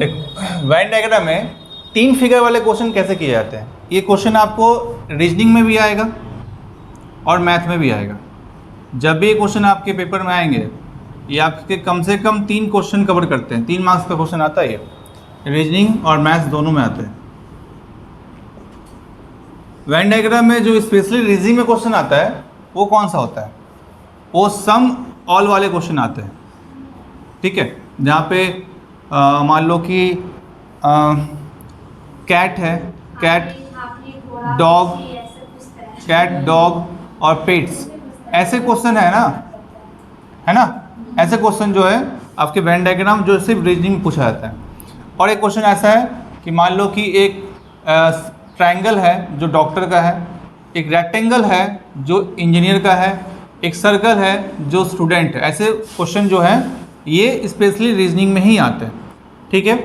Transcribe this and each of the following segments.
देखो Venn diagram में 3 figure वाले क्वेश्चन कैसे किए जाते हैं। ये क्वेश्चन आपको रीजनिंग में भी आएगा और मैथ में भी आएगा। जब भी ये क्वेश्चन आपके पेपर में आएंगे ये आपके कम से कम 3 क्वेश्चन कवर करते हैं। 3 मार्क्स का क्वेश्चन आता है, ये रीजनिंग और मैथ्स दोनों में आते हैं। वेन डायग्राम में जो स्पेशली रीजनिंग में क्वेश्चन आता है वो कौन सा होता है, वो सम ऑल वाले क्वेश्चन आते हैं। ठीक है, जहाँ पे मान लो कि कैट है, कैट डॉग और पेट्स, ऐसे क्वेश्चन है ना, ऐसे क्वेश्चन जो है आपके वेन डायग्राम जो सिर्फ रीजनिंग में पूछा जाता है। और एक क्वेश्चन ऐसा है कि मान लो कि एक ट्रायंगल है जो डॉक्टर का है, एक रेक्टेंगल है जो इंजीनियर का है, एक सर्कल है जो स्टूडेंट है। ऐसे क्वेश्चन जो है ये स्पेशली रीजनिंग में ही आते हैं। ठीक है,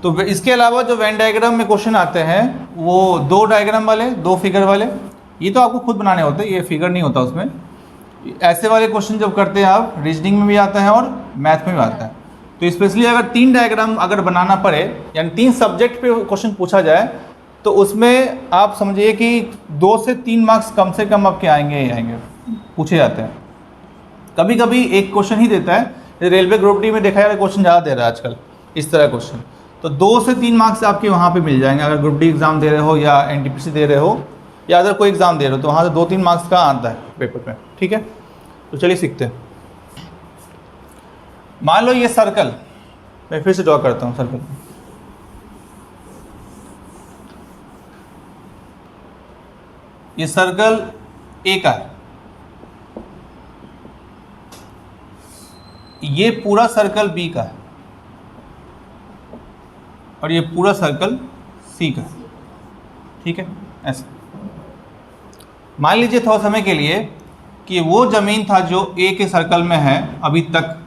तो इसके अलावा जो वेन डायग्राम में क्वेश्चन आते हैं वो 2 डायग्राम वाले, 2 फिगर वाले, ये तो आपको खुद बनाने होते हैं, ये फिगर नहीं होता उसमें। ऐसे वाले क्वेश्चन जब करते हैं आप, रीजनिंग में भी आता है और मैथ में भी आता है। तो स्पेशली अगर 3 डायग्राम अगर बनाना पड़े, यानी 3 सब्जेक्ट पे क्वेश्चन पूछा जाए, तो उसमें आप समझिए कि 2 से 3 मार्क्स कम से कम आपके आएंगे, पूछे जाते हैं। कभी कभी एक क्वेश्चन ही देता है, रेलवे ग्रुप डी में देखा जाए क्वेश्चन ज़्यादा दे रहा है आजकल इस तरह क्वेश्चन, तो 2 से 3 मार्क्स आपके वहाँ पे मिल जाएंगे। अगर ग्रुप डी एग्ज़ाम दे रहे हो या एनटीपीसी दे रहे हो या अदर कोई एग्ज़ाम दे रहे हो, तो वहाँ से 2-3 मार्क्स का आता है पेपर में। ठीक है, तो चलिए सीखते हैं। मान लो ये सर्कल, मैं फिर से ड्रॉ करता हूँ सर्कल। ये सर्कल ए का है, ये पूरा सर्कल बी का है और ये पूरा सर्कल सी का है। ठीक है, ऐसे मान लीजिए थोड़ा समय के लिए कि वो ज़मीन था जो ए के सर्कल में है, अभी तक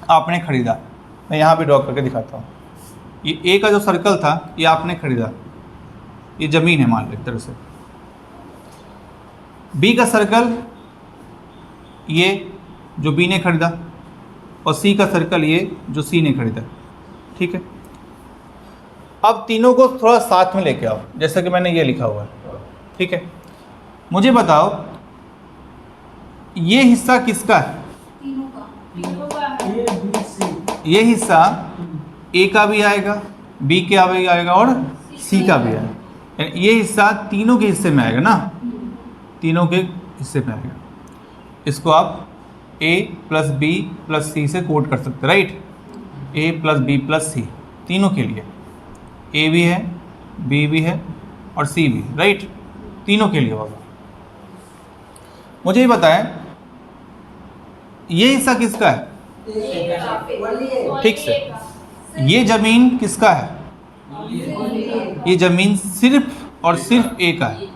आपने खरीदा। मैं यहाँ भी ड्रॉ करके दिखाता हूँ। ये ए का जो सर्कल था ये आपने खरीदा, ये ज़मीन है मान लो एक तरह से। बी का सर्कल ये जो बी ने खरीदा और सी का सर्कल ये जो सी ने खरीदा। ठीक है, अब तीनों को थोड़ा साथ में लेके आओ, जैसा कि मैंने ये लिखा हुआ है। ठीक है, मुझे बताओ ये हिस्सा किसका है? ये हिस्सा ए का भी आएगा, बी का भी आएगा और सी का भी आएगा। ये हिस्सा तीनों के हिस्से में आएगा ना, तीनों के हिस्से में आएगा। इसको आप a plus B plus C से कोड कर सकते हैं, right. a plus B plus C तीनों के लिए, a भी है, b भी है और c भी, राइट, तीनों के लिए होगा। मुझे ये बताएं ये हिस्सा किसका है? ठीक से, ये ज़मीन किसका है? ये ज़मीन सिर्फ और सिर्फ ए का है,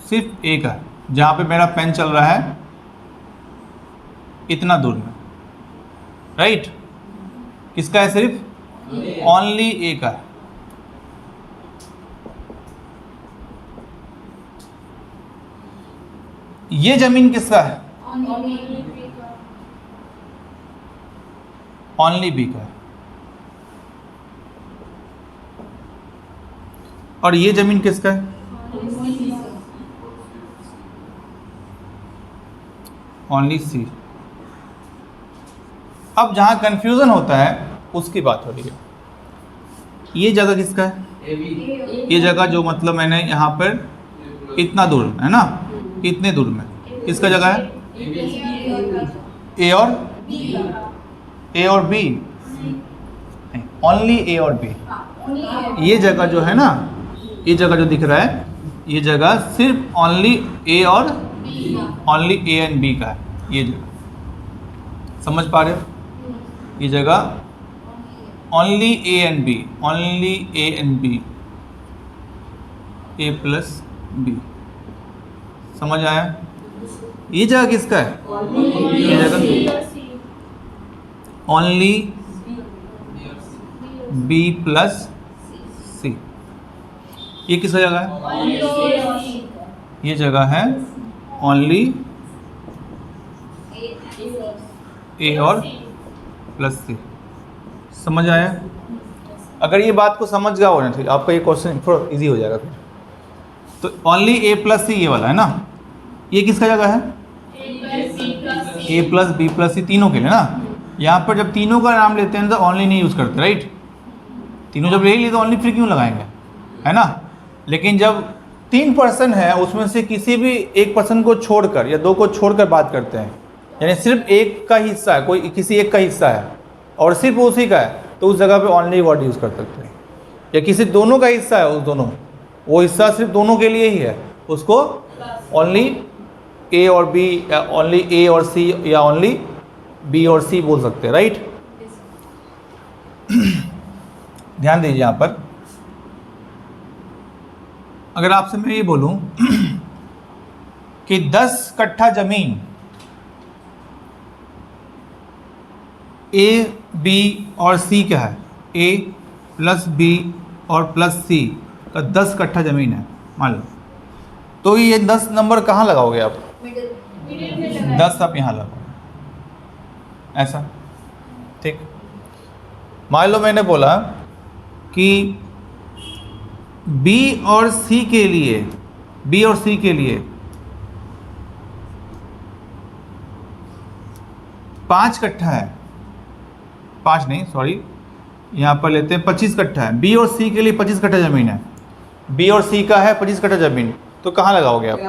सिर्फ ए का है। जहाँ पे मेरा पेन चल रहा है इतना दूर में, राइट, किसका है? सिर्फ ओनली ए का है। ये ज़मीन किसका है? ओनली बी का है। और ये ज़मीन किसका है? ओनली सी। अब जहाँ कंफ्यूजन होता है उसकी बात हो रही है। ये जगह किसका है? ये जगह जो मतलब मैंने यहाँ पर इतना दूर है ना, इतने दूर में किसका जगह है? ए और बी, ओनली ए और बी। ये जगह जो है ना, ये जगह जो दिख रहा है, ये जगह सिर्फ ओनली ए और ओनली ए एंड बी का है। ये जगह समझ पा रहे हो? ये जगह only A and B, only A and B, A plus B. समझ आया? ये जगह किसका है? ये जगह ओनली बी प्लस सी। ये किसका जगह है? ये जगह है ओनली ए और प्लस सी। समझ आया? अगर ये बात को समझ गया हो ना तो आपका ये क्वेश्चन थोड़ा इजी हो जाएगा फिर। तो ओनली ए प्लस सी ये वाला है ना, ये किसका जगह है? ए प्लस बी प्लस सी तीनों के लिए ना। यहाँ पर जब तीनों का नाम लेते हैं तो ओनली नहीं यूज़ करते, राइट? तीनों जब ले लिए तो ओनली फिर क्यों लगाएंगे, है ना? लेकिन जब 3 पर्सन है उसमें से किसी भी एक पर्सन को छोड़कर या 2 को छोड़कर बात करते हैं, यानी सिर्फ एक का हिस्सा है, कोई किसी एक का हिस्सा है और सिर्फ उसी का है, तो उस जगह पे ओनली वर्ड यूज़ कर सकते हैं। या किसी दोनों का हिस्सा है, उस दोनों वो हिस्सा सिर्फ दोनों के लिए ही है, उसको ओनली ए और बी या ओनली ए और सी या ओनली बी और सी बोल सकते हैं, राइट? ध्यान दीजिए यहाँ पर, अगर आपसे मैं ये बोलूं कि 10 कट्ठा जमीन ए बी और सी का है, ए प्लस बी और प्लस सी का 10 कट्ठा ज़मीन है मान लो, तो ये 10 नंबर कहाँ लगाओगे आप? 10 आप यहाँ लगाओगे, ऐसा, ठीक? मान लो मैंने बोला कि बी और सी के लिए 5 कट्ठा है, 5 नहीं सॉरी, यहाँ पर लेते हैं 25 कट्ठा है। बी और सी के लिए 25 कट्ठा ज़मीन है, बी और सी का है 25 कट्ठा ज़मीन, तो कहाँ लगाओगे आप?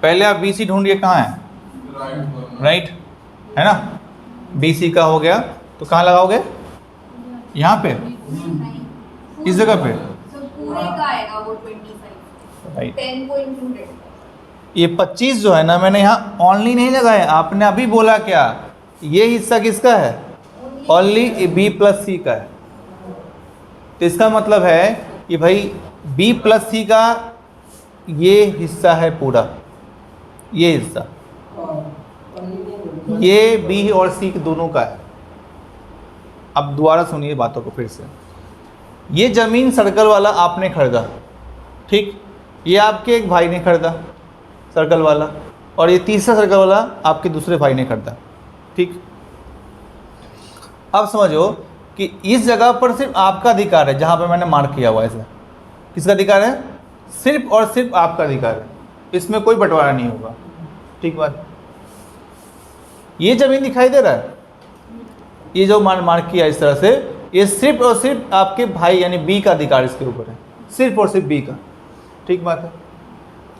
पहले आप बी सी ढूंढिए कहाँ है, राइट, है ना? बी सी का हो गया तो कहाँ लगाओगे? यहाँ पे, इस जगह पे, पूरे का आएगा वो 25, राइट। 10 को इंक्लूडेड। ये 25 जो है ना, मैंने यहाँ ओनली नहीं लगाया, आपने अभी बोला क्या, ये हिस्सा किसका है? ओनली बी प्लस सी का है। तो इसका मतलब है कि भाई बी प्लस सी का ये हिस्सा है पूरा, ये हिस्सा, ये बी और सी दोनों का है। अब दोबारा सुनिए बातों को फिर से। ये ज़मीन सर्कल वाला आपने खरीदा, ठीक? ये आपके एक भाई ने खरीदा सर्कल वाला, और ये तीसरा सर्कल वाला आपके दूसरे भाई ने खरीदा, ठीक? अब समझो कि इस जगह पर सिर्फ आपका अधिकार है, जहाँ पर मैंने मार्क किया हुआ है ऐसा, किसका अधिकार है? सिर्फ और सिर्फ आपका अधिकार है, इसमें कोई बंटवारा नहीं होगा, ठीक बात? ये ज़मीन दिखाई दे रहा है, ये जो मार्क किया इस तरह से, ये सिर्फ और सिर्फ आपके भाई यानी बी का अधिकार इसके ऊपर है, सिर्फ और सिर्फ बी का, ठीक बात है?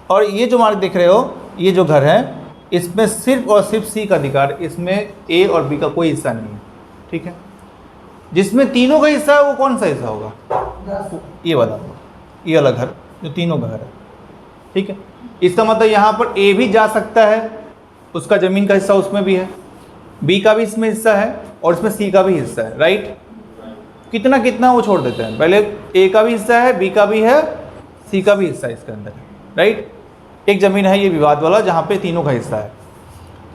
और ये जो मार्क देख रहे हो, ये जो घर है, इसमें सिर्फ और सिर्फ सी का अधिकार, इसमें ए और बी का कोई हिस्सा नहीं है, ठीक है? जिसमें तीनों का हिस्सा है वो कौन सा हिस्सा होगा? ये वाला, ये वाला घर जो तीनों का घर है, ठीक है? इसका मतलब यहाँ पर ए भी जा सकता है, उसका ज़मीन का हिस्सा उसमें भी है, बी का भी इसमें हिस्सा है और इसमें सी का भी हिस्सा है, राइट? कितना कितना वो छोड़ देते हैं, पहले ए का भी हिस्सा है, बी का भी है, सी का भी हिस्सा है इसके अंदर, राइट? एक ज़मीन है ये विवाद वाला जहाँ पे तीनों का हिस्सा है।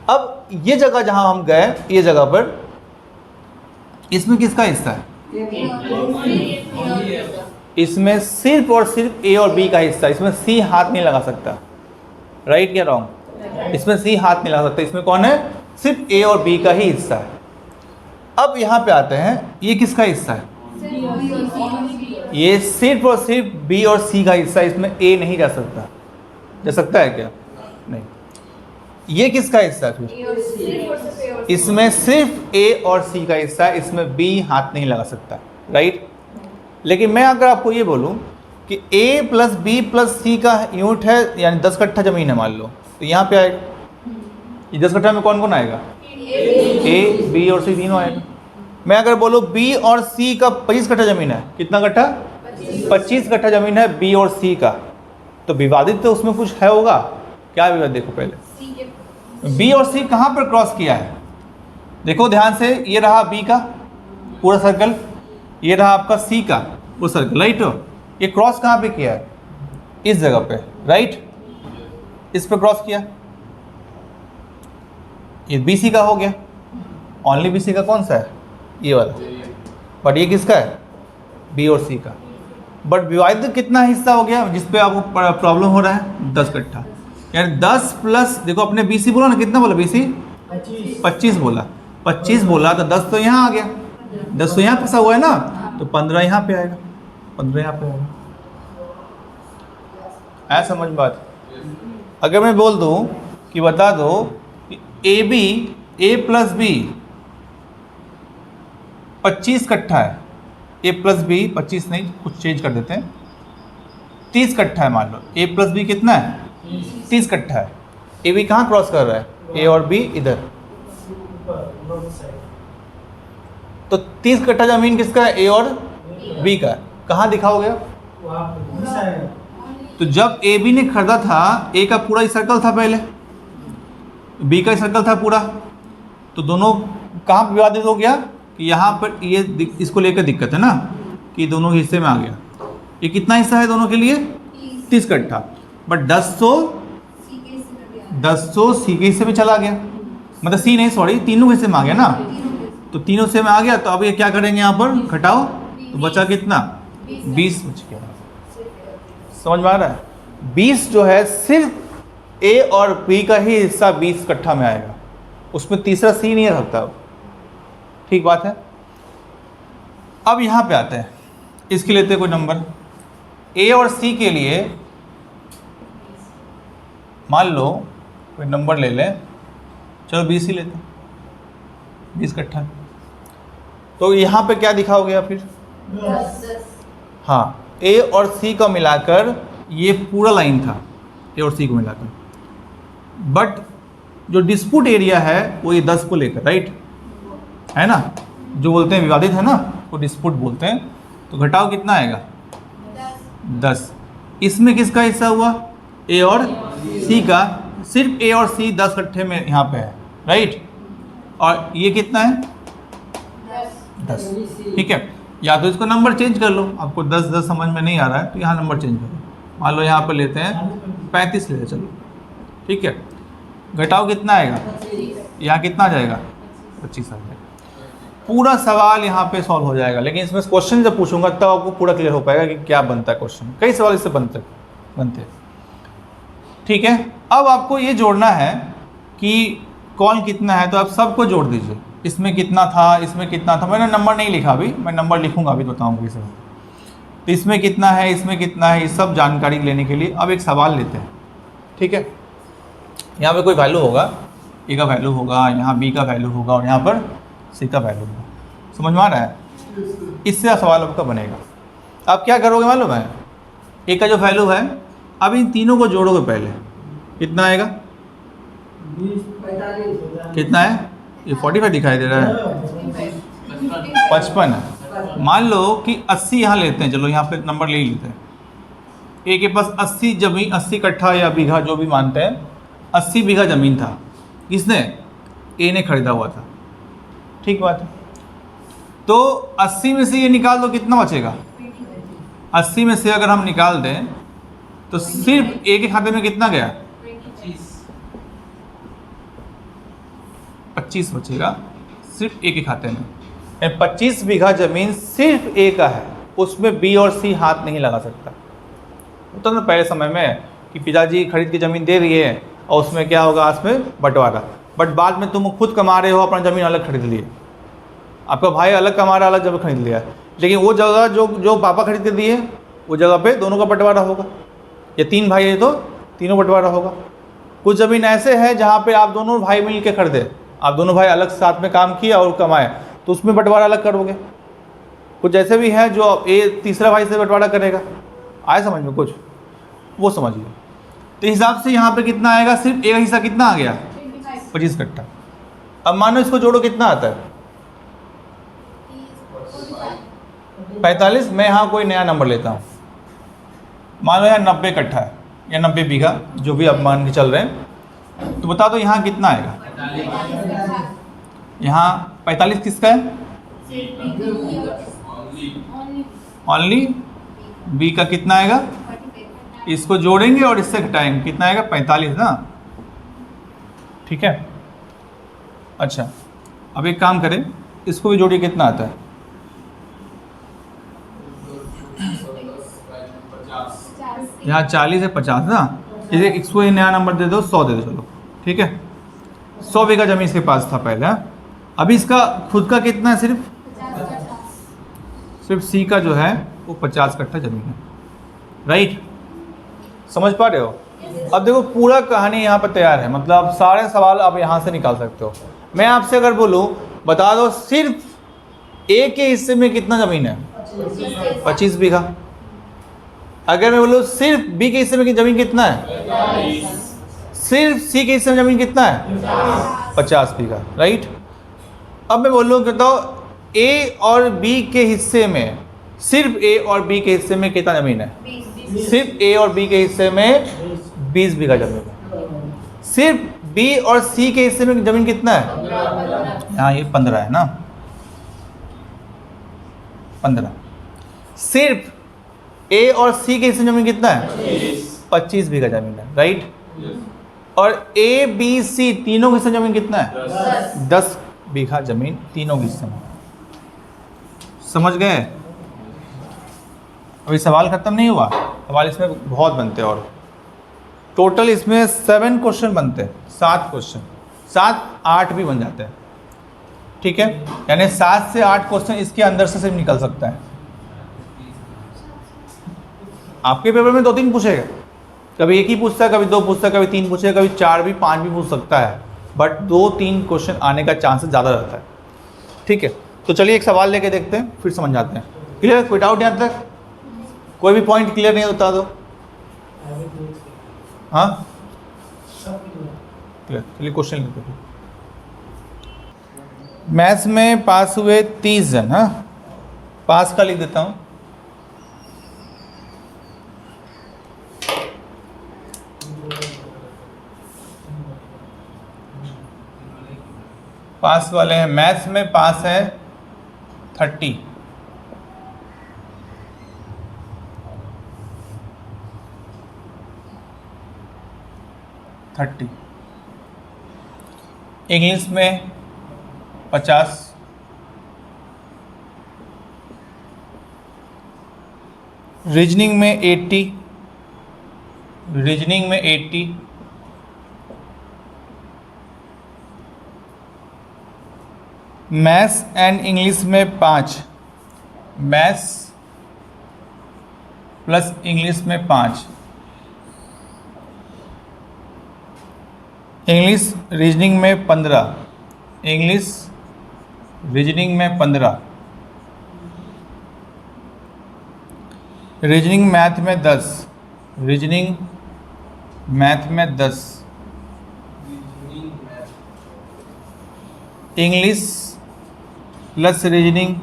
अब ये जगह जहाँ हम गए, ये जगह पर, इसमें किसका हिस्सा है? इसमें सिर्फ और सिर्फ ए और बी का हिस्सा, इसमें सी हाथ नहीं लगा सकता, राइट या रॉन्ग? इसमें सी हाथ नहीं लगा सकता, इसमें कौन है? सिर्फ ए और बी का ही हिस्सा है। अब यहाँ पे आते हैं, ये किसका हिस्सा है? ये सिर्फ और सिर्फ बी और सी का हिस्सा, इसमें ए नहीं जा सकता। जा सकता है क्या? नहीं। ये किसका हिस्सा है फिर? इसमें सिर्फ ए और सी का हिस्सा है, इसमें बी हाथ नहीं लगा सकता, राइट? लेकिन मैं अगर आपको ये बोलूं कि ए प्लस बी प्लस सी का यूनिट है, यानी 10 कट्ठा ज़मीन है मान लो, तो यहाँ पे आएगा, ये 10 कट्ठा में कौन कौन आएगा? ए बी और सी तीनों आएगा। मैं अगर बोलूँ बी और सी का 25 कट्ठा ज़मीन है, कितना कट्ठा? 25 कट्ठा ज़मीन है बी और सी का, तो विवादित तो उसमें कुछ है होगा, क्या विवाद? देखो पहले बी और सी कहाँ पर क्रॉस किया है, देखो ध्यान से, ये रहा बी का पूरा सर्कल, ये रहा आपका सी का पूरा सर्कल, राइट? ये क्रॉस कहाँ पे किया है? इस जगह पे, राइट? इस पे क्रॉस किया, ये बी सी का हो गया, ओनली बी सी का कौन सा है? ये वाला, बट ये किसका है? बी और सी का। बट विवादित कितना हिस्सा हो गया जिस पे आपको प्रॉब्लम हो रहा है? 10 कट्ठा, यानी 10 प्लस, देखो अपने बी सी बोला ना, कितना बोला बी सी? 25 बोला, 25 बोला तो 10 तो यहाँ आ गया, 10 तो यहाँ फंसा हुआ है ना, तो 15 यहाँ पे आएगा, 15 यहाँ पे आएगा। है समझ बात? अगर मैं बोल दूँ कि बता दो कि ए प्लस बी 25 कट्ठा है, ए प्लस बी 25 नहीं, कुछ चेंज कर देते हैं, 30 कट्ठा है मान लो। ए प्लस बी कितना है? 30 कट्ठा है। ए बी कहाँ क्रॉस कर रहा है? ए और बी इधर। तो 30 कट्ठा जमीन किसका है? ए और बी का। कहाँ दिखाओगे? तो जब ए बी ने खरीदा था, ए का पूरा ही सर्कल था पहले, बी का ही सर्कल था पूरा, तो दोनों कहाँ पर विवादित हो गया कि यहाँ पर ये इसको लेकर दिक्कत है ना कि दोनों हिस्से में आ गया। ये कितना हिस्सा है दोनों के लिए? 30 कट्ठा। बट 1000 सी के हिस्से में चला गया, मतलब सी नहीं सॉरी, तीनों हिस्से में आ गया ना, तो तीनों हिस्से में आ गया। तो अब ये क्या करेंगे यहाँ पर? घटाओ, तो बचा कितना? 20 बच गया। समझ में आ रहा है? 20 जो है सिर्फ ए और बी का ही हिस्सा 20 कट्ठा में आएगा, उसमें तीसरा सी नहीं रखता। ठीक बात है। अब यहाँ पे आते हैं, इसके लेते हैं कोई नंबर। ए और सी के लिए मान लो कोई नंबर ले लें, चलो 20 ही लेते हैं, 20 कट्ठा। तो यहाँ पे क्या दिखाओगे आप फिर? 10। हाँ, ए और सी का मिलाकर ये पूरा लाइन था, ए और सी को मिलाकर। बट जो डिस्प्यूट एरिया है वो ये 10 को लेकर, राइट है ना, जो बोलते हैं विवादित है ना, वो डिस्प्यूट बोलते हैं। तो घटाओ कितना आएगा? 10। इसमें किसका हिस्सा हुआ? ए और सी का। सिर्फ ए और सी 10 कट्ठे में यहाँ पे है, राइट। और ये कितना है? 10। ठीक है, या तो इसको नंबर चेंज कर लो, आपको 10 समझ में नहीं आ रहा है तो यहाँ नंबर चेंज करो। मान लो यहाँ पर लेते हैं 35 लेते, चलो ठीक है। घटाओ कितना आएगा? यहाँ कितना आ जाएगा? 25 आ जाएगा। पूरा सवाल यहाँ पे सॉल्व हो जाएगा। लेकिन इसमें क्वेश्चन जब पूछूंगा तब आपको पूरा क्लियर हो पाएगा कि क्या बनता है क्वेश्चन। कई सवाल इससे बनते हैं। ठीक है, अब आपको ये जोड़ना है कि कौन कितना है, तो आप सबको जोड़ दीजिए। इसमें कितना था, इसमें कितना था, मैंने नंबर नहीं लिखा अभी, मैं नंबर लिखूंगा अभी, बताऊँगा इसे। तो इसमें कितना है, इसमें कितना है, ये सब जानकारी लेने के लिए अब एक सवाल लेते हैं। ठीक है, यहाँ पे कोई वैल्यू होगा, ए का वैल्यू होगा, यहाँ बी का वैल्यू होगा और यहाँ पर सी का वैल्यू होगा। समझ में आ रहा है? इससे सवाल आपका बनेगा। आप क्या करोगे मालूम है? ए का जो वैल्यू है, अब इन तीनों को जोड़ोगे पहले, कितना आएगा? 45। कितना है? ये 45 दिखाई दे रहा है, 55 है। मान लो कि 80 यहाँ लेते हैं, चलो यहाँ पे नंबर ले ही लेते हैं। ए के पास 80 जमीन, 80 कट्ठा या बीघा जो भी मानते हैं, 80 बीघा ज़मीन था। किसने? ए ने खरीदा हुआ था। ठीक बात है। तो 80 में से ये निकाल दो, कितना बचेगा? 80 में से अगर हम निकाल दें तो सिर्फ ए के खाते में कितना गया? 25 बचेगा सिर्फ ए के खाते में। 25 बीघा ज़मीन सिर्फ ए का है, उसमें बी और सी हाथ नहीं लगा सकता। तो ना पहले समय में कि पिताजी खरीद के ज़मीन दे रही है और उसमें क्या होगा, आज में बंटवारा। बट बाद में तुम खुद कमा रहे हो, अपना ज़मीन अलग खरीद लिए, आपका भाई अलग कमा रहा, अलग जगह खरीद लिया, लेकिन वो जगह जो पापा खरीद के दिए वो जगह पे दोनों का बंटवारा होगा। या 3 भाई है तो तीनों बंटवारा होगा। कुछ ज़मीन ऐसे है जहाँ पे आप दोनों भाई मिल के खरीदे, आप दोनों भाई अलग साथ में काम किया और कमाए, तो उसमें बंटवारा अलग करोगे। कुछ ऐसे भी है जो ए तीसरा भाई से बंटवारा करेगा। आए समझ में कुछ? वो समझिए। तो हिसाब से यहाँ पे कितना आएगा? सिर्फ एक हिस्सा कितना आ गया? 25 कट्ठा। अब मानो इसको जोड़ो, कितना आता है? 45। मैं यहाँ कोई नया नंबर लेता हूँ, मान लो यहाँ 90 कट्ठा है या 90 बीघा, जो भी आप मान के चल रहे हैं। तो बता दो यहाँ कितना आएगा? यहाँ 45 किसका है? ओनली बी का। कितना आएगा? इसको जोड़ेंगे और इससे घटाएंगे, कितना आएगा? 45 ना। ठीक है, अच्छा अब एक काम करें, इसको भी जोड़िए, कितना आता है? 50। यहाँ 40 है, 50 ना। इसे इसको नया नंबर दे दो, 100 दे दो, चलो ठीक है। 100 बीघा जमीन इसके पास था पहले। अभी इसका खुद का कितना है, सिर्फ 50। सिर्फ सी का जो है वो 50 कट्ठा ज़मीन है, राइट। समझ पा रहे हो? अब देखो पूरा कहानी यहाँ पर तैयार है, मतलब आप सारे सवाल आप यहाँ से निकाल सकते हो। मैं आपसे अगर बोलूँ बता दो सिर्फ ए के हिस्से में कितना ज़मीन है, 25 बीघा। अगर मैं बोलूँ सिर्फ बी के हिस्से में ज़मीन कितना है, सिर्फ सी के हिस्से में ज़मीन कितना है, 50 बीघा, राइट। अब मैं बोलूँ बताओ ए और बी के हिस्से में, सिर्फ ए और बी के हिस्से में कितना ज़मीन है, सिर्फ ए और बी के हिस्से में 20 बीघा ज़मीन है। सिर्फ बी और सी के हिस्से में ज़मीन कितना है, हाँ ये 15 है ना, 15। सिर्फ ए और सी के हिस्से में ज़मीन कितना है, 25 बीघा ज़मीन है, राइट। और ए बी सी तीनों के हिस्से में ज़मीन कितना है, 10 बीघा ज़मीन तीनों के हिस्से में। समझ गए? अभी सवाल खत्म नहीं हुआ, सवाल इसमें बहुत बनते हैं और टोटल इसमें 7 क्वेश्चन बनते हैं, 7 क्वेश्चन, 7-8 भी बन जाते हैं, ठीक है। यानी 7 से 8 क्वेश्चन इसके अंदर से सिर्फ निकल सकता है। आपके पेपर में 2-3 पूछेगा, कभी एक ही पूछता है, कभी 2 पूछता है, कभी 3 पूछेगा, कभी 4 भी 5 भी पूछ सकता है, बट 2-3 क्वेश्चन आने का चांसेस ज़्यादा रहता है, ठीक है। तो चलिए एक सवाल लेके देखते हैं, फिर समझ जाते हैं। क्लियर? कोई डाउट यहाँ तक? कोई भी पॉइंट क्लियर नहीं बता दो। हाँ क्लियर। चलिए क्वेश्चन लिखते हैं। मैथ्स में पास हुए 30 जन, हाँ पास का लिख देता हूँ। पास वाले हैं, मैथ्स में पास है 30, इंग्लिश में 50, रीजनिंग में 80, रीजनिंग में 80, मैथ्स एंड इंग्लिश में 5, मैथ्स प्लस इंग्लिश में 5, इंग्लिश रीजनिंग में 15, इंग्लिश रीजनिंग में 15, रीजनिंग मैथ में 10, रीजनिंग मैथ में 10, English plus reasoning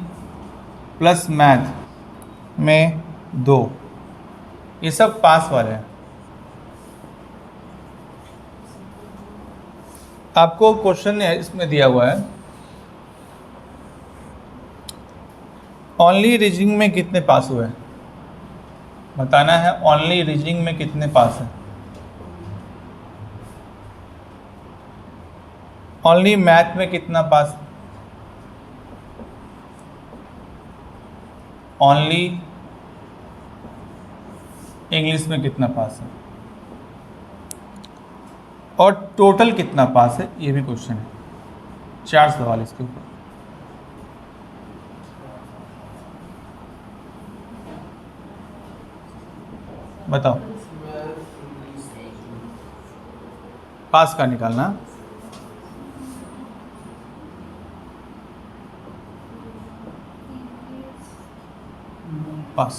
plus math में 2। ये सब पास वाले हैं। आपको क्वेश्चन इसमें दिया हुआ है, ओनली रीजनिंग में कितने पास हुए, बताना है। ओनली रीजनिंग में कितने पास हैं, ओनली मैथ में कितना पास, ओनली इंग्लिश में कितना पास है, और टोटल कितना पास है, ये भी क्वेश्चन है। 4 सवाल इसके ऊपर। बताओ, पास का निकालना। पास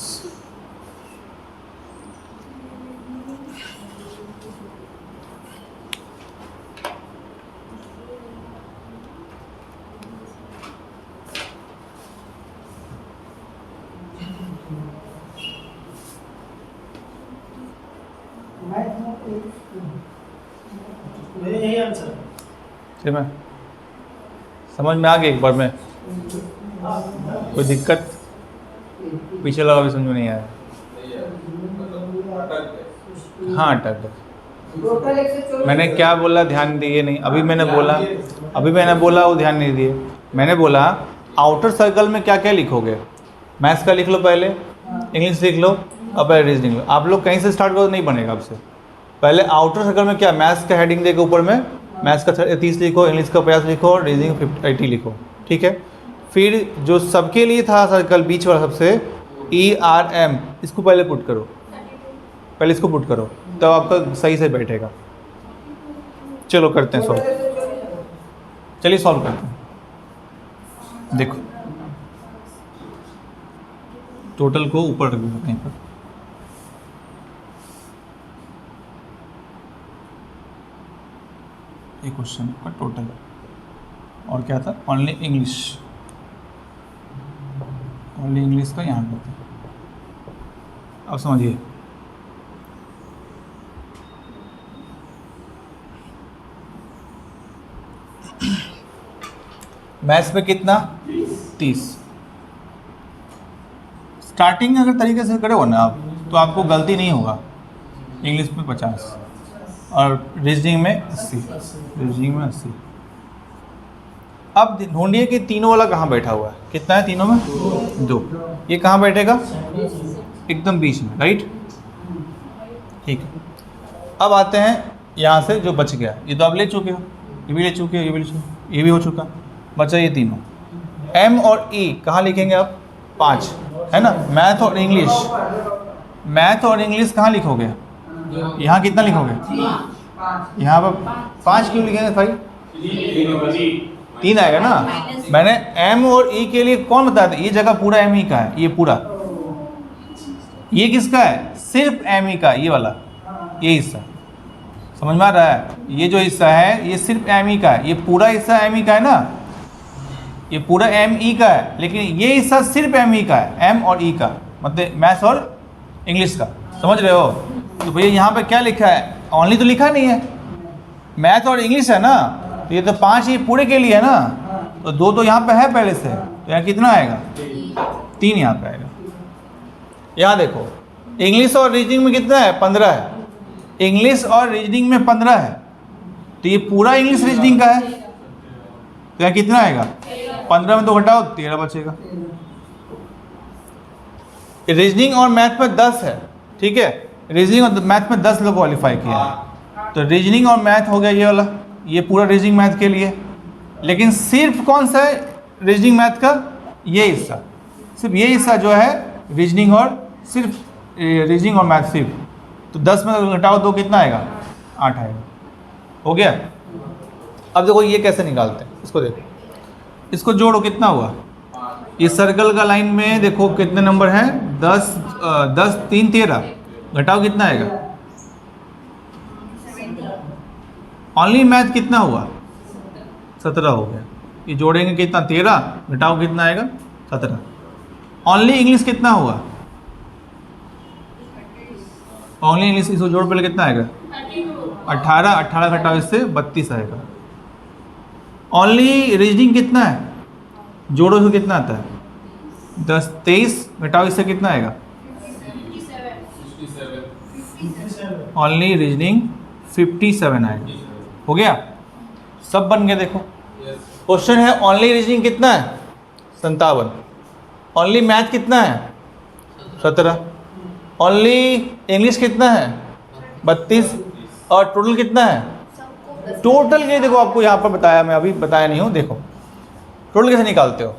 ठीक है, समझ में आ गया एक बार में? कोई दिक्कत? पीछे लगा भी समझ में नहीं आया? हाँ अटक गए। मैंने क्या बोला ध्यान दिए नहीं? अभी मैंने बोला वो ध्यान नहीं दिए। मैंने बोला आउटर सर्कल में क्या क्या लिखोगे? मैथ्स का लिख लो पहले, इंग्लिश लिख लो, अब रीजनिंग लो। आप लोग कहीं से स्टार्ट करो नहीं बनेगा आपसे। पहले आउटर सर्कल में क्या, मैथ्स का हेडिंग देके ऊपर में मैथ्स का 30 लिखो, इंग्लिश का 50 लिखो और रीजनिंग 80 लिखो, ठीक है। फिर जो सबके लिए था सर्कल बीच वाला सबसे ERM, इसको पहले पुट करो, पहले इसको पुट करो, तब तो आपका सही से बैठेगा। चलो करते हैं सॉल्व, चलिए सॉल्व करते हैं। देखो टोटल को ऊपर रख दो कहीं पर, ये क्वेश्चन का टोटल और क्या था, ओनली इंग्लिश, ओनली इंग्लिश का यहाँ पर था। अब समझिए मैथ्स में कितना 30। स्टार्टिंग अगर तरीके से करो ना आप तो आपको गलती नहीं होगा। इंग्लिश में 50 और रीजनिंग में 80, रीजनिंग में 80। अब ढूंढिए कि तीनों वाला कहाँ बैठा हुआ है, कितना है तीनों में 2, ये कहाँ बैठेगा एकदम बीच में, राइट, ठीक है। अब आते हैं यहाँ से जो बच गया, ये तो आप ले चुके हो, ये भी ले चुके हो, ये भी ले चुके, ये भी हो चुका, बचा ये तीनों। M और E कहाँ लिखेंगे आप 5, है ना। मैथ और इंग्लिश, मैथ और इंग्लिश कहाँ लिखोगे, यहाँ कितना लिखोगे, यहाँ पर 5 क्यों लिखेंगे भाई, 3 आएगा ना। मैंने M और E के लिए कौन बताया था, ये जगह पूरा M E का है, ये पूरा, ये किसका है सिर्फ M E का, ये वाला, ये हिस्सा समझ में आ रहा है। ये जो हिस्सा है ये सिर्फ M E का है, ये पूरा हिस्सा M E का है ना, ये पूरा M E का है, लेकिन ये हिस्सा सिर्फ M E का है, M और E का, मतलब मैथ्स और इंग्लिश का, समझ रहे हो। तो भैया यहाँ पे क्या लिखा है, ओनली तो लिखा नहीं है, मैथ और इंग्लिश है ना, तो ये तो 5 ही पूरे के लिए है ना, तो 2 तो यहाँ पे है पहले से, तो यहाँ कितना आएगा 3 यहाँ पे आएगा। यहाँ देखो इंग्लिश और रीजनिंग में कितना है 15 है, इंग्लिश और रीजनिंग में 15 है, तो ये पूरा इंग्लिश रीजनिंग का है, तो यहाँ कितना आएगा 15 में 2 घटाओ 13 बचेगा। रीजनिंग और मैथ में 10 है, ठीक है, रीजनिंग और मैथ में 10 लोग क्वालिफाई किया है, तो रीजनिंग और मैथ हो गया ये वाला, ये पूरा रीजनिंग मैथ के लिए। लेकिन सिर्फ कौन सा है रीजनिंग मैथ का, ये हिस्सा, सिर्फ ये हिस्सा जो है रीजनिंग और सिर्फ रीजनिंग और मैथ सिर्फ, तो 10 में घटाओ 2 कितना आएगा 8 आएगा, हो गया। अब देखो ये कैसे निकालते हैं, इसको देखो, इसको जोड़ो कितना हुआ, ये सर्कल का लाइन में देखो कितने नंबर हैं 10, 10 3 13, घटाओ कितना आएगा, ओनली मैथ कितना हुआ 17 हो गया, ये जोड़ेंगे कितना 13, घटाओ कितना आएगा 17। ओनली इंग्लिश कितना हुआ, ओनली इंग्लिश, इसको जोड़ पहले कितना आएगा 18, 18 घटाओ इससे 32 आएगा। ओनली रीजनिंग कितना है, जोड़ो से कितना आता है 10, 23 घटाओ इससे कितना आएगा, ओनली रीजनिंग 57 आएगा, हो गया, सब बन गया। देखो क्वेश्चन है ओनली रीजनिंग कितना है 57, ओनली मैथ कितना है 17, ओनली इंग्लिश कितना है 32, और टोटल कितना है, टोटल के देखो आपको यहाँ पर बताया, मैं अभी बताया नहीं हूँ। देखो टोटल कैसे निकालते हो,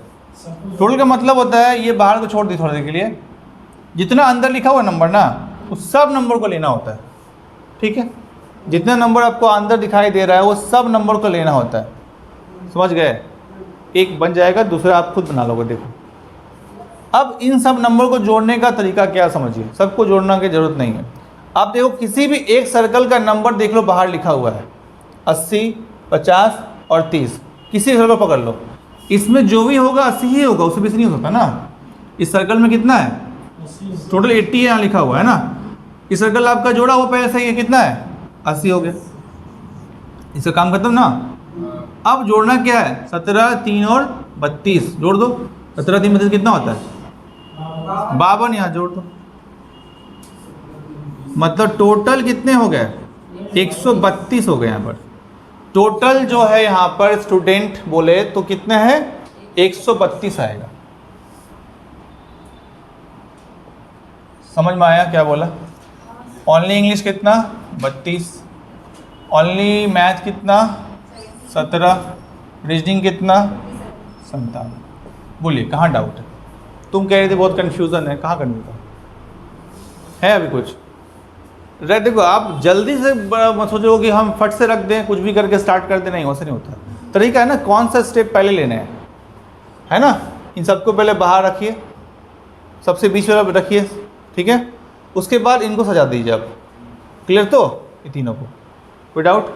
टोटल का मतलब होता है, ये बाहर को छोड़ दी थोड़ी देर के लिए, जितना अंदर लिखा हुआ नंबर ना उस सब नंबर को लेना होता है, ठीक है, जितना नंबर आपको अंदर दिखाई दे रहा है वो सब नंबर को लेना होता है, समझ गए। एक बन जाएगा, दूसरा आप खुद बना लोगे। देखो अब इन सब नंबर को जोड़ने का तरीका क्या समझिए, सबको जोड़ना की जरूरत नहीं है। आप देखो किसी भी एक सर्कल का नंबर देख लो, बाहर लिखा हुआ है 80, 50 और 30, किसी सर्कल पकड़ लो, इसमें जो भी होगा 80 ही होगा, उससे बेसी नहीं हो सकता ना। इस सर्कल में कितना है टोटल 80 यहाँ लिखा हुआ है ना, इस सर्कल आपका जोड़ा हुआ पहले से ही कितना है 80 हो गया, इसका काम खत्म ना। अब जोड़ना क्या है 17, 3 और 32 जोड़ दो, 17, 3, 32 कितना होता है 52, यहाँ जोड़ दो, मतलब टोटल कितने हो गए 132 हो गए। यहाँ पर टोटल जो है यहाँ पर स्टूडेंट बोले तो कितने हैं 132 आएगा। समझ में आया क्या बोला। ओनली इंग्लिश कितना 32, ओनली मैथ कितना 17, रीजनिंग कितना 57। बोलिए कहाँ डाउट है? तुम कह रहे थे बहुत कन्फ्यूज़न है, कहाँ कन्फ्यूज़न है अभी कुछ? रह देखो, आप जल्दी से मत सोचो कि हम फट से रख दें, कुछ भी करके स्टार्ट कर दें, नहीं वैसे नहीं होता। तरीका है ना, कौन सा स्टेप पहले लेने हैं, है ना? इन सबको पहले बाहर रखिए, सबसे बीच वाला रखिए, ठीक है? उसके बाद इनको सजा दीजिए आप। क्लियर तो ये तीनों को? कोई डाउट?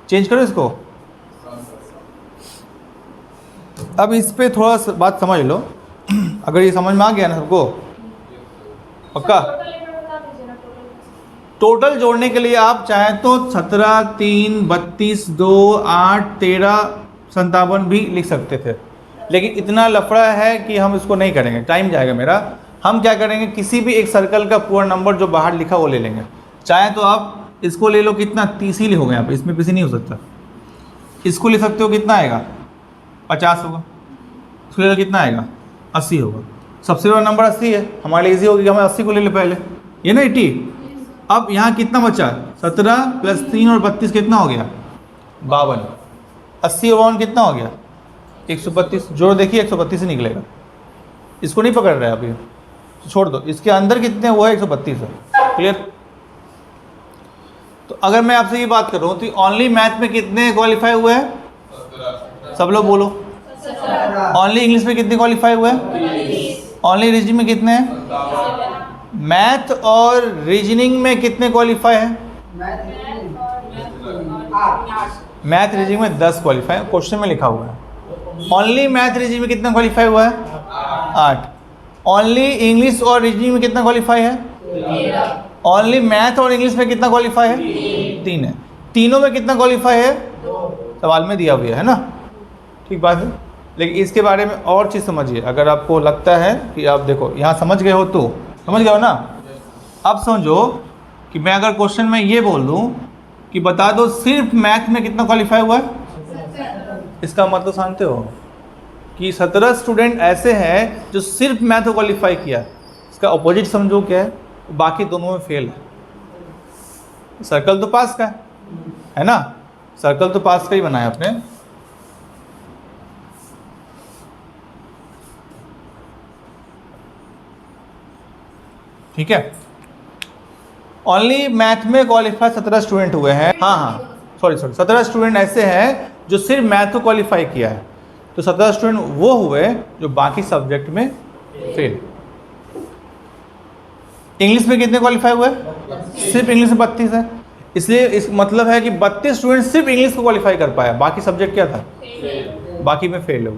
चेंज करो इसको। अब इस पे थोड़ा सा बात समझ लो। अगर ये समझ में आ गया ना सबको, पक्का? टोटल जोड़ने के लिए आप चाहें तो 17, 3, 32, 2, 8, 13, 57 भी लिख सकते थे, लेकिन इतना लफड़ा है कि हम इसको नहीं करेंगे, टाइम जाएगा मेरा। हम क्या करेंगे, किसी भी एक सर्कल का पूरा नंबर जो बाहर लिखा वो ले लेंगे। चाहे तो आप इसको ले लो, कितना 30 ही हो गए यहाँ पे, इसमें किसी नहीं हो सकता। इसको ले सकते हो, कितना आएगा 50 होगा। इसको ले लो कितना आएगा 80 होगा। सबसे बड़ा नंबर 80 है, हमारे लिए ईजी होगी कि हम 80 को ले लें पहले, ये ना 80। अब यहाँ कितना बचा, 17 + 3 और 32 कितना हो गया 52। 80 और 52 कितना हो गया 132। जोड़ देखिए 132 से निकलेगा। इसको नहीं पकड़ रहे अभी, छोड़ दो। इसके अंदर कितने वो है 132 है। क्लियर? तो अगर मैं आपसे ये बात करूं तो ओनली मैथ में कितने क्वालिफाई हुए हैं? 17। सब लोग बोलो। ओनली इंग्लिश में कितने क्वालिफाई हुए हैं? ओनली रीजनिंग में कितने हैं? मैथ और रीजनिंग में कितने क्वालिफाई हैं? मैथ रीजनिंग में 10 क्वालिफाई, क्वेश्चन में लिखा हुआ है। ओनली मैथ रीजनिंग में कितना क्वालिफाई हुआ है? 8। ओनली इंग्लिश और रीजनिंग में कितना क्वालिफाई है? 13। ओनली मैथ और इंग्लिश में कितना क्वालिफाई है? 3 है। तीनों में कितना क्वालिफाई है? 2। सवाल में दिया हुआ है ना, ठीक बात है। लेकिन इसके बारे में और चीज़ समझिए। अगर आपको लगता है कि आप देखो यहाँ समझ गए हो तो समझ गए हो ना। अब समझो कि मैं अगर क्वेश्चन में ये बोल दूँ कि बता दो सिर्फ मैथ में कितना क्वालिफाई हुआ है, इसका मतलब जानते हो कि 17 स्टूडेंट ऐसे हैं जो सिर्फ मैथ को क्वालिफाई किया। इसका अपोजिट समझो क्या है, बाकी दोनों में फेल है। सर्कल तो पास का है ना, सर्कल तो पास का ही बनाया आपने। ठीक है, ओनली मैथ में क्वालिफाई 17 स्टूडेंट हुए हैं। हाँ, सॉरी 17 स्टूडेंट ऐसे हैं जो सिर्फ मैथ को क्वालिफाई किया है। तो 17 स्टूडेंट वो हुए जो बाकी सब्जेक्ट में फेल। इंग्लिश में कितने क्वालिफाई हुए? सिर्फ इंग्लिश में 32 है। इसलिए इस मतलब है कि 32 स्टूडेंट सिर्फ इंग्लिश को क्वालिफाई कर पाया, बाकी सब्जेक्ट क्या था? बाकी में फेल हो।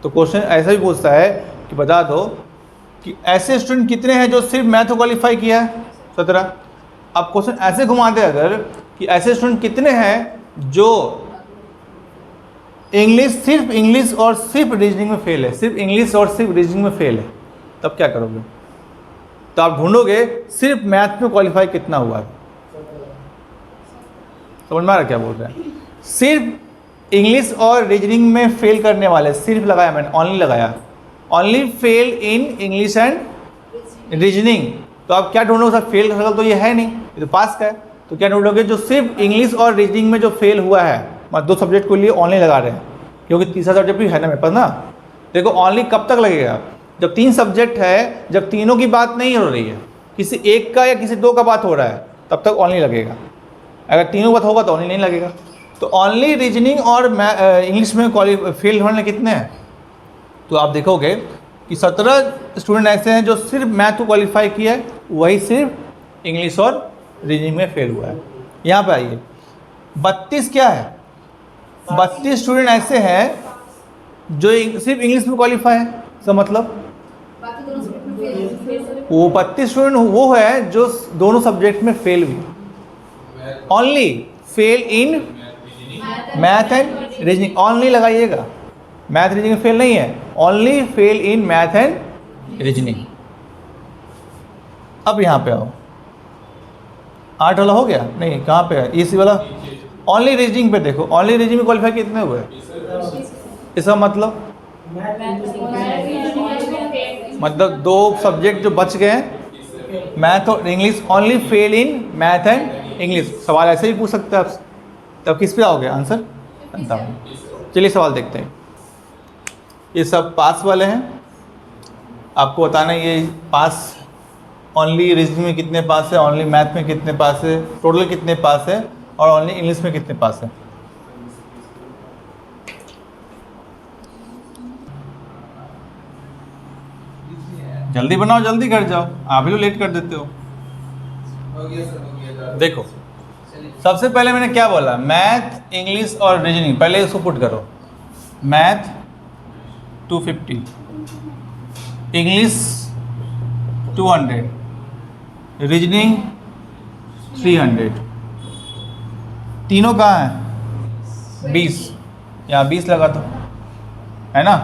तो क्वेश्चन ऐसा भी पूछता है कि बता दो कि ऐसे स्टूडेंट कितने हैं जो सिर्फ मैथ को क्वालिफाई किया है? 17। अब क्वेश्चन ऐसे घुमा दे अगर कि ऐसे स्टूडेंट कितने हैं जो सिर्फ इंग्लिश और सिर्फ रीजनिंग में फेल है, सिर्फ इंग्लिश और सिर्फ रीजनिंग में फेल है, तब क्या करोगे? तो आप ढूंढोगे सिर्फ मैथ में क्वालिफाई कितना हुआ है। समझ में आ रहा क्या बोल रहे हैं? सिर्फ इंग्लिश और रीजनिंग में फेल करने वाले, सिर्फ लगाया मैंने, ओनली लगाया, only fail in English and reasoning. तो आप क्या ढूंढोगे? सर फेल का तो ये है नहीं, ये तो पास का है। तो क्या ढूंढोगे? जो सिर्फ इंग्लिश और रीजनिंग में जो फेल हुआ है, मतलब 2 सब्जेक्ट के लिए ओनली लगा रहे हैं, क्योंकि तीसरा सब्जेक्ट भी है ना मेरे पास ना। देखो ओनली कब तक लगेगा? जब 3 सब्जेक्ट है, जब तीनों की बात नहीं हो रही है, किसी एक का या किसी 2 का बात हो रहा है, तब तक ओनली लगेगा। अगर तीनों बात होगा तो ओनली नहीं लगेगा। तो ओनली रीजनिंग और इंग्लिश में फेल होने कितने हैं? तो आप देखोगे कि 17 स्टूडेंट ऐसे हैं जो सिर्फ मैथ को क्वालिफाई किया है, वही सिर्फ इंग्लिश और रीजनिंग में फेल हुआ है। यहाँ पे आइए, 32 क्या है? 32 स्टूडेंट ऐसे हैं जो सिर्फ इंग्लिश में क्वालिफाई है। इसका मतलब वो 32 स्टूडेंट वो है जो दोनों सब्जेक्ट में फेल हुई, only fail in math and reasoning. Only लगाइएगा, मैथ रीजनिंग फेल नहीं है, only fail in math and reasoning. अब यहाँ पे आओ, 8 वाला हो गया? नहीं, कहाँ पे है? इसी वाला ओनली रीजनिंग पे देखो, ओनली रीजनिंग में क्वालिफाई कितने हुए? इसका मतलब 2 सब्जेक्ट जो बच गए हैं, मैथ और English, only fail in math and English. सवाल ऐसे ही पूछ सकते हैं आप। तब किस पे आओगे आंसर? 57। चलिए सवाल देखते हैं। ये सब पास वाले हैं, आपको बताना है ये पास ओनली रीजनिंग में कितने पास है, ओनली मैथ में कितने पास है, टोटल कितने पास है और ओनली इंग्लिश में कितने पास है। जल्दी बनाओ, जल्दी कर जाओ, आप ही लोग लेट कर देते हो। देखो सबसे पहले मैंने क्या बोला, मैथ, इंग्लिश और रीजनिंग, पहले इसको पुट करो। Math 250, English 200, reasoning 300। तीनों कहाँ हैं? 20, यहाँ 20 लगा तो है ना,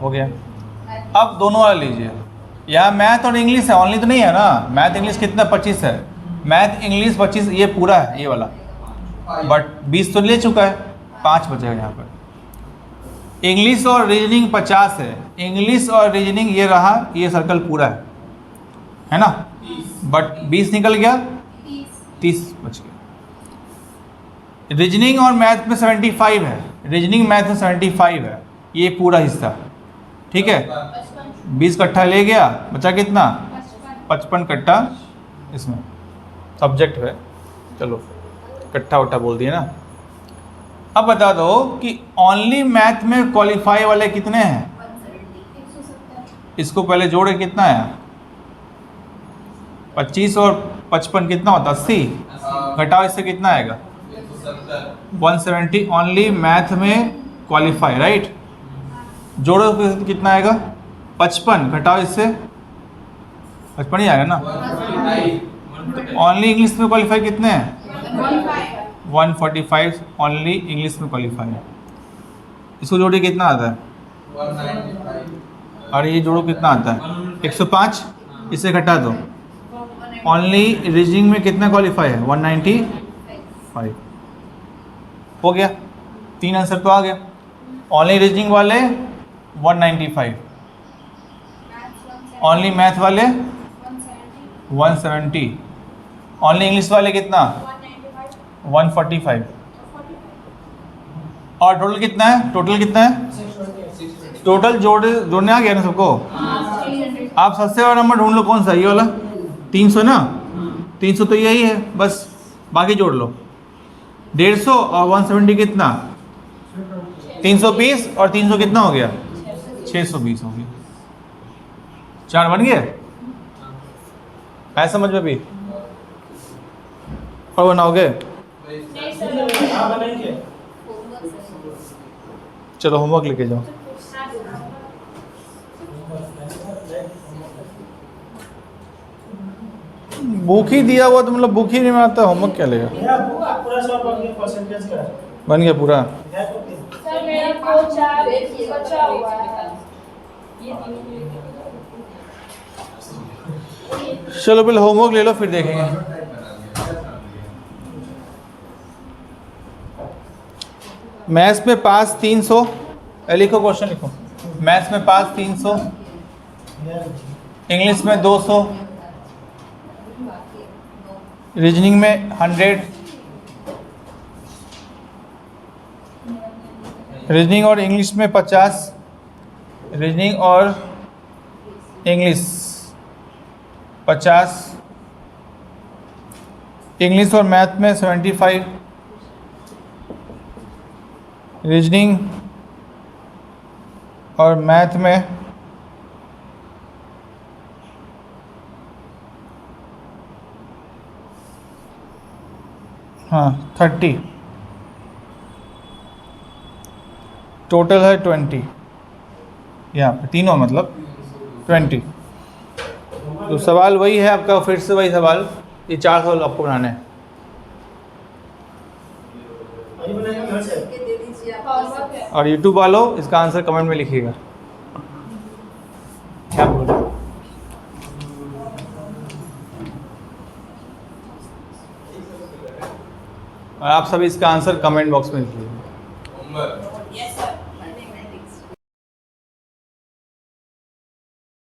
हो गया। अब दोनों वाला लीजिए, यहाँ मैथ और इंग्लिश है, ओनली तो नहीं है ना, मैथ इंग्लिश कितना 25 है, मैथ इंग्लिश 25, ये पूरा है ये वाला, बट 20 तो ले चुका है, 5 बचेगा यहाँ पर। इंग्लिश और रीजनिंग 50 है, इंग्लिश और रीजनिंग ये रहा, ये सर्कल पूरा है ना, बट 20 निकल गया, 30 बच गया। रीजनिंग और मैथ में 75 है, रीजनिंग मैथ में 75 है, ये पूरा हिस्सा, ठीक है। 20 कट्ठा ले गया, बचा कितना? 55 कट्ठा इसमें सब्जेक्ट है। चलो कट्ठा उट्ठा बोल दिए ना। अब बता दो कि ओनली मैथ में क्वालिफाई वाले कितने हैं? इसको पहले जोड़े, कितना है? 25 और 55 कितना होता? 80। घटाओ इससे कितना आएगा? 170 ओनली मैथ में क्वालिफाई, राइट। जोड़ो कितना आएगा? 55, घटाओ इससे 55 ही आएगा ना। ओनली इंग्लिश में क्वालिफाई कितने हैं? 145 ओनली इंग्लिश में क्वालिफाई है। इसको जोड़िए कितना आता है? 195। और ये जोड़ो कितना आता है? 105। इसे घटा दो। ओनली रीजनिंग में कितना क्वालिफाई है? 195। हो गया, 3 आंसर तो आ गया। ओनली रीजनिंग वाले 195, ओनली मैथ वाले 170, ओनली इंग्लिश वाले कितना? 145। और टोटल कितना है? टोटल कितना है? टोटल जोड़ने आ गया ना सबको। आप सबसे बड़ा नंबर ढूंढ लो, कौन सा? ये वाला 300 ना, 300 तो यही है, बस बाकी जोड़ लो। 150 और 170 कितना? 320 और 300 कितना हो गया? 620 हो गया। 4 बन गया है समझ में भी? और बनाओगे? चलो होमवर्क लेके जाओ। बुक ही दिया हुआ तो मतलब बुक ही नहीं आता, होमवर्क क्या लेगा? बन गया पूरा। चलो पहले होमवर्क ले लो फिर देखेंगे। मैथ्स में पास 300, लिखो क्वेश्चन लिखो। मैथ्स में पास 300, इंग्लिश में 200, रीजनिंग में 100, रीजनिंग और इंग्लिश में 50, रीजनिंग और इंग्लिश 50, इंग्लिश और मैथ में 75, रीजनिंग और मैथ में 30, टोटल है 20, यहाँ पे तीनों मतलब 20। तो सवाल वही है आपका, फिर से वही सवाल, ये 4 सवाल आपको बनाने हैं। और यूट्यूब वालों इसका आंसर कमेंट में लिखिएगा क्या बोल रहे हो। और आप सभी इसका आंसर कमेंट बॉक्स में लिखिएगा।